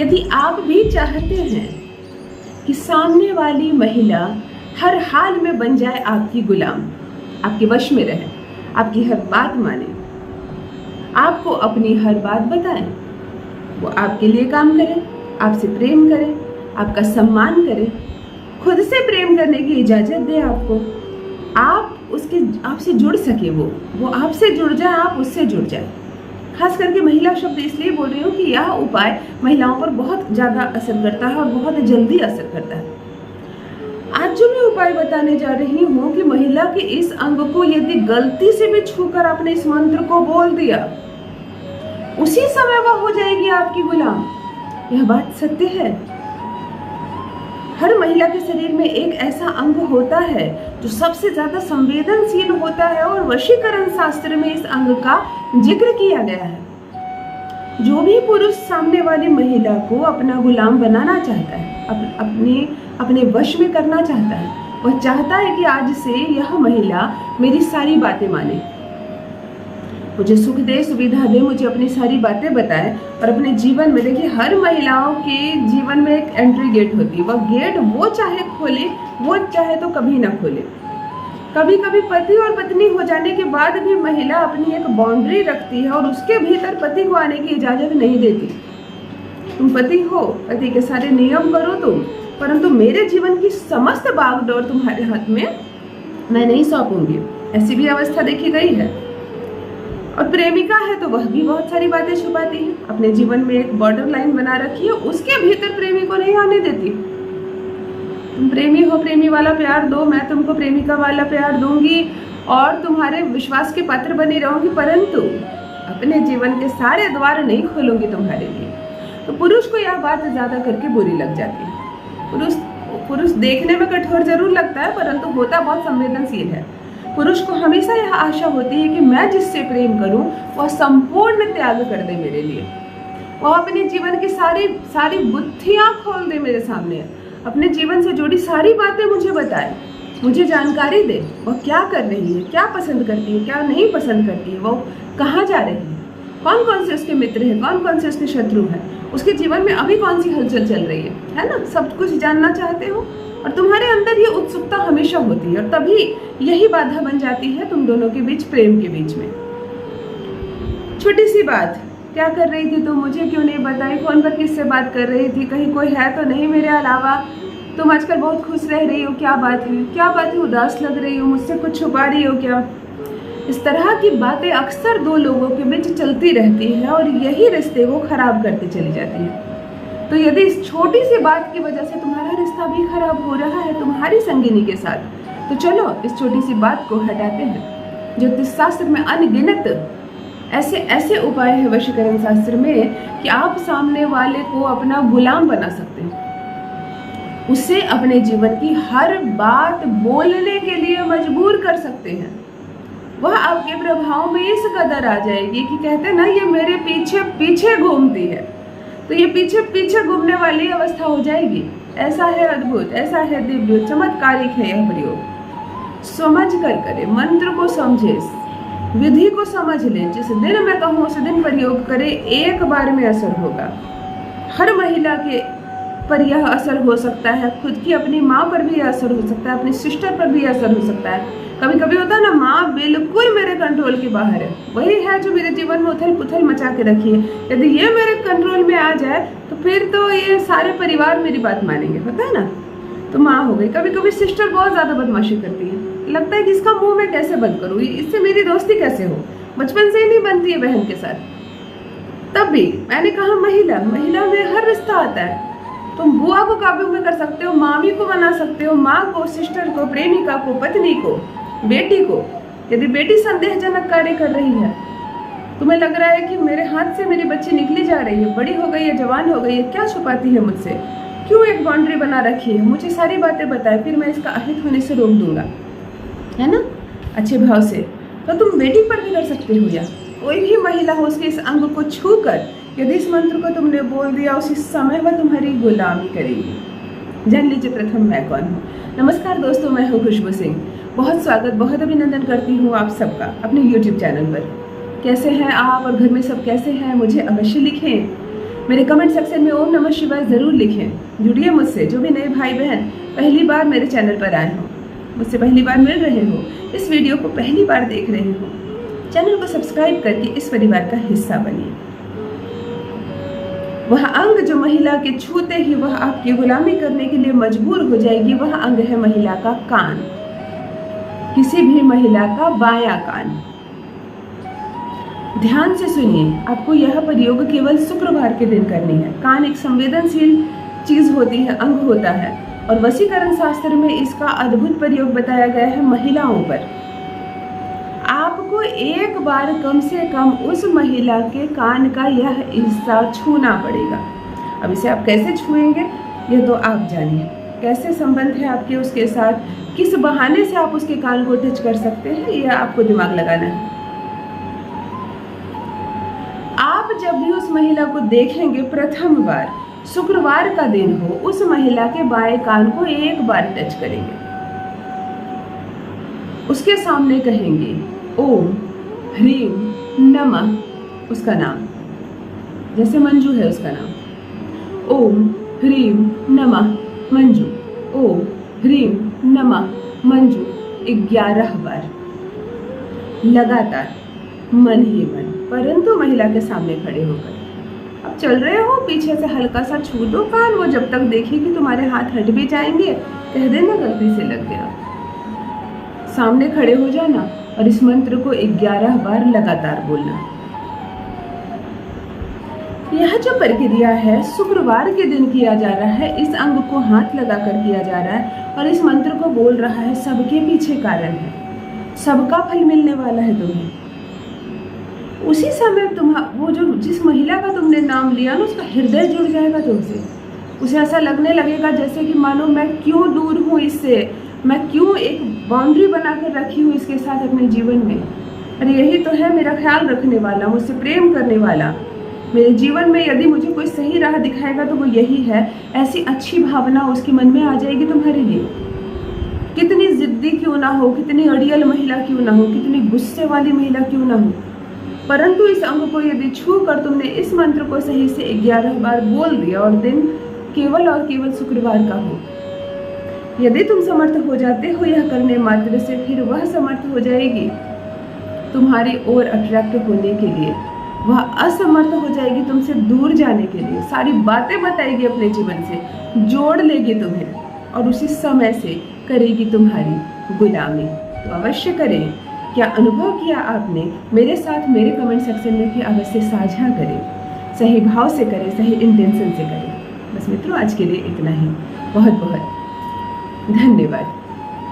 यदि आप भी चाहते हैं कि सामने वाली महिला हर हाल में बन जाए आपकी गुलाम, आपके वश में रहे, आपकी हर बात माने, आपको अपनी हर बात बताए, वो आपके लिए काम करे, आपसे प्रेम करे, आपका सम्मान करे, खुद से प्रेम करने की इजाजत दे आपको, आपसे जुड़ सके, वो आपसे जुड़ जाए, आप उससे जुड़ जाए। खास करके महिला शब्द इसलिए बोल रही हूँ कि यह उपाय महिलाओं पर बहुत ज़्यादा असर करता है और बहुत जल्दी असर करता है। आज जो मैं उपाय बताने जा रही हूँ कि महिला के इस अंग को यदि गलती से भी छूकर आपने इस मंत्र को बोल दिया, उसी समय वह हो जाएगी आपकी गुलाम। यह बात सत्य है। हर महिला के शरीर में एक ऐसा अंग होता है जो सबसे ज्यादा संवेदनशील होता है और वशीकरण शास्त्र में इस अंग का जिक्र किया गया है। जो भी पुरुष सामने वाली महिला को अपना गुलाम बनाना चाहता है, अपने वश में करना चाहता है, वह चाहता है कि आज से यह महिला मेरी सारी बातें माने, मुझे सुख दे, सुविधा दे, मुझे अपनी सारी बातें बताए और अपने जीवन में, देखिए हर महिलाओं के जीवन में एक एंट्री गेट होती है। वह गेट वो चाहे खोले, वो चाहे तो कभी ना खोले। कभी कभी पति और पत्नी हो जाने के बाद भी महिला अपनी एक बाउंड्री रखती है और उसके भीतर पति को आने की इजाजत नहीं देती। तुम पति हो, पति के सारे नियम करो तुम, परंतु मेरे जीवन की समस्त बागडोर तुम्हारे हाथ में मैं नहीं सौंपूंगी। ऐसी भी अवस्था देखी गई है। और प्रेमिका है तो वह भी बहुत सारी बातें छुपाती है, अपने जीवन में एक बॉर्डर लाइन बना रखी है, उसके भीतर प्रेमी को नहीं आने देती। तुम प्रेमी हो, प्रेमी वाला प्यार दो, मैं तुमको प्रेमिका वाला प्यार दूंगी और तुम्हारे विश्वास के पात्र बनी रहूंगी, परंतु अपने जीवन के सारे द्वार नहीं खोलूंगी तुम्हारे लिए। तो पुरुष को यह बात ज्यादा करके बुरी लग जाती है। पुरुष देखने में कठोर जरूर लगता है, परंतु होता बहुत संवेदनशील है। पुरुष को हमेशा यह आशा होती है कि मैं जिससे प्रेम करूं वह संपूर्ण त्याग कर दे मेरे लिए, वह अपने जीवन की सारी बुद्धियां खोल दे मेरे सामने, अपने जीवन से जुड़ी सारी बातें मुझे बताए, मुझे जानकारी दे, वह क्या कर रही है, क्या पसंद करती है, क्या नहीं पसंद करती है, वो कहाँ जा रही है, कौन कौन से उसके मित्र हैं, कौन कौन से उसके शत्रु हैं, उसके जीवन में अभी कौन सी हलचल चल रही है ना, सब कुछ जानना चाहते हो। और तुम्हारे अंदर ये उत्सुकता हमेशा होती है और तभी यही बाधा बन जाती है तुम दोनों के बीच, प्रेम के बीच में। छोटी सी बात, क्या कर रही थी तुम, मुझे क्यों नहीं बताई, फोन पर किससे बात कर रही थी, कहीं कोई है तो नहीं मेरे अलावा, तुम आजकल बहुत खुश रह रही हो, क्या बात है, उदास लग रही हो, मुझसे कुछ छुपा रही हो क्या। इस तरह की बातें अक्सर दो लोगों के बीच चलती रहती है और यही रिश्ते को खराब करते चली जाती है। तो यदि इस छोटी सी बात की वजह से तुम्हारा रिश्ता भी खराब हो रहा है तुम्हारी संगिनी के साथ, तो चलो इस छोटी सी बात को हटाते हैं। ज्योतिष शास्त्र में अनगिनत ऐसे उपाय है वशीकरण शास्त्र में कि आप सामने वाले को अपना गुलाम बना सकते हैं, उसे अपने जीवन की हर बात बोलने के लिए मजबूर कर सकते हैं। वह आपके प्रभाव में इस कदर आ जाएगी कि कहते ना, ये मेरे पीछे पीछे घूमती है, तो ये पीछे पीछे घूमने वाली अवस्था हो जाएगी। ऐसा है अद्भुत, ऐसा है दिव्य, चमत्कारिक है यह प्रयोग। समझ कर करे, मंत्र को समझे, विधि को समझ ले, जिस दिन मैं कहूँ उस दिन प्रयोग करे, एक बार में असर होगा। हर महिला के पर यह असर हो सकता है, खुद की अपनी माँ पर भी असर हो सकता है, अपनी सिस्टर पर भी असर हो सकता है। कभी कभी होता है ना, माँ बिल्कुल मेरे कंट्रोल के बाहर है, वही है जो मेरे जीवन में उथल पुथल मचा के रखी है, यदि ये मेरे कंट्रोल में आ जाए तो फिर तो ये सारे परिवार मेरी बात मानेंगे, होता है ना। तो माँ हो गई, कभी कभी सिस्टर बहुत ज़्यादा बदमाशी करती है, लगता है कि इसका मुँह मैं कैसे बंद करूँ, इससे मेरी दोस्ती कैसे हो, बचपन से ही नहीं बनती है बहन के साथ। तब भी मैंने कहा महिला में हर रिश्ता आता है। तुम बुआ को काबू में कर सकते हो, मामी को बना सकते हो, माँ को, सिस्टर को, प्रेमिका को, पत्नी को, बेटी को। यदि बेटी संदेहजनक कार्य कर रही है, तुम्हें लग रहा है कि मेरे हाथ से मेरी बच्ची निकली जा रही है, बड़ी हो गई है, जवान हो गई है, क्या छुपाती है मुझसे, क्यों एक बाउंड्री बना रखी है, मुझे सारी बातें बताए, फिर मैं इसका अहित होने से रोक दूंगा, है ना, अच्छे भाव से। तो तुम बेटी पर भी कर सकते हो, या कोई भी महिला हो, उसके इस अंग को छू कर यदि इस मंत्र को तुमने बोल दिया, उसी समय वह तुम्हारी गुलामी करेगी। जान लीजिए प्रथम मैं कौन हूँ। नमस्कार दोस्तों, मैं हूँ खुशबू सिंह। बहुत स्वागत, बहुत अभिनंदन करती हूँ आप सबका अपने YouTube चैनल पर। कैसे हैं आप और घर में सब कैसे हैं, मुझे अवश्य लिखें। मेरे कमेंट सेक्शन में ओम नमः शिवाय ज़रूर लिखें। जुड़िए मुझसे। जो भी नए भाई बहन पहली बार मेरे चैनल पर आए हो, मुझसे पहली बार मिल रहे हो, इस वीडियो को पहली बार देख रहे हो, चैनल को सब्सक्राइब करके इस परिवार का हिस्सा बनिए। वह अंग जो महिला के छूते ही वह आपकी गुलामी करने के लिए मजबूर हो जाएगी, वह अंग है महिला का कान। किसी भी महिला का बायां कान। ध्यान से सुनिए, आपको यह प्रयोग केवल शुक्रवार के दिन करनी है। कान एक संवेदनशील चीज होती है, अंग होता है, और वशीकरण शास्त्र में इसका अद्भुत प्रयोग बताया गया है महिलाओं पर। आपको एक बार कम से कम उस महिला के कान का यह हिस्सा छूना पड़ेगा। अब इसे आप कैसे छुएंगे यह तो आप जानिए। कैसे संबंध है आपके उसके साथ, किस बहाने से आप उसके कान को टच कर सकते हैं, यह आपको दिमाग लगाना है। आप जब भी उस महिला को देखेंगे, प्रथम बार शुक्रवार का दिन हो, उस महिला के बाएं कान को एक बार टच करेंगे। उसके सामने कहेंगे ओम ह्रीम नमः, उसका नाम, जैसे मंजू है उसका नाम, ओम ह्रीम नमः मंजू, ओम ह्रीम नमः मंजू 11 बार लगातार, मन ही मन, परंतु महिला के सामने खड़े होकर। अब चल रहे हो, पीछे से हल्का सा छू दो कान, वो जब तक देखेगी तुम्हारे हाथ हट भी जाएंगे, कह देना गलती से लग गया। सामने खड़े हो जाना और इस मंत्र को 11 बार लगातार बोलना। यह जो प्रक्रिया है शुक्रवार के दिन किया जा रहा है, इस अंग को हाथ लगाकर किया जा रहा है और इस मंत्र को बोल रहा है। सबके पीछे कारण है, सबका फल मिलने वाला है तुम्हें। उसी समय वो जो जिस महिला का तुमने नाम लिया ना, उसका हृदय जुड़ जाएगा तुमसे। उसे ऐसा लगने लगेगा जैसे कि मानो मैं क्यों दूर हूँ इससे, मैं क्यों एक बाउंड्री बनाकर रखी हूँ इसके साथ अपने जीवन में। अरे यही तो है मेरा ख्याल रखने वाला, मुझसे प्रेम करने वाला। मेरे जीवन में यदि मुझे कोई सही राह दिखाएगा तो वो यही है। ऐसी अच्छी भावना उसके मन में आ जाएगी तुम्हारे लिए। कितनी जिद्दी क्यों ना हो, कितनी अड़ियल महिला क्यों ना हो, कितनी गुस्से वाली महिला क्यों ना हो, परंतु इस अंग को यदि छू कर तुमने इस मंत्र को सही से 11 बार बोल दिया और दिन केवल और केवल शुक्रवार का हो, यदि तुम समर्थ हो जाते हो यह करने मात्र से, फिर वह समर्थ हो जाएगी तुम्हारी ओर अट्रैक्ट होने के लिए। वह असमर्थ हो जाएगी तुमसे दूर जाने के लिए। सारी बातें बताएगी अपने जीवन से, जोड़ लेगी तुम्हें और उसी समय से करेगी तुम्हारी गुलामी। तो अवश्य करें। क्या अनुभव किया आपने मेरे साथ, मेरे कमेंट सेक्शन में भी अवश्य साझा करें। सही भाव से करें, सही इंटेंशन से करें। बस मित्रों, आज के लिए इतना ही। बहुत बहुत धन्यवाद।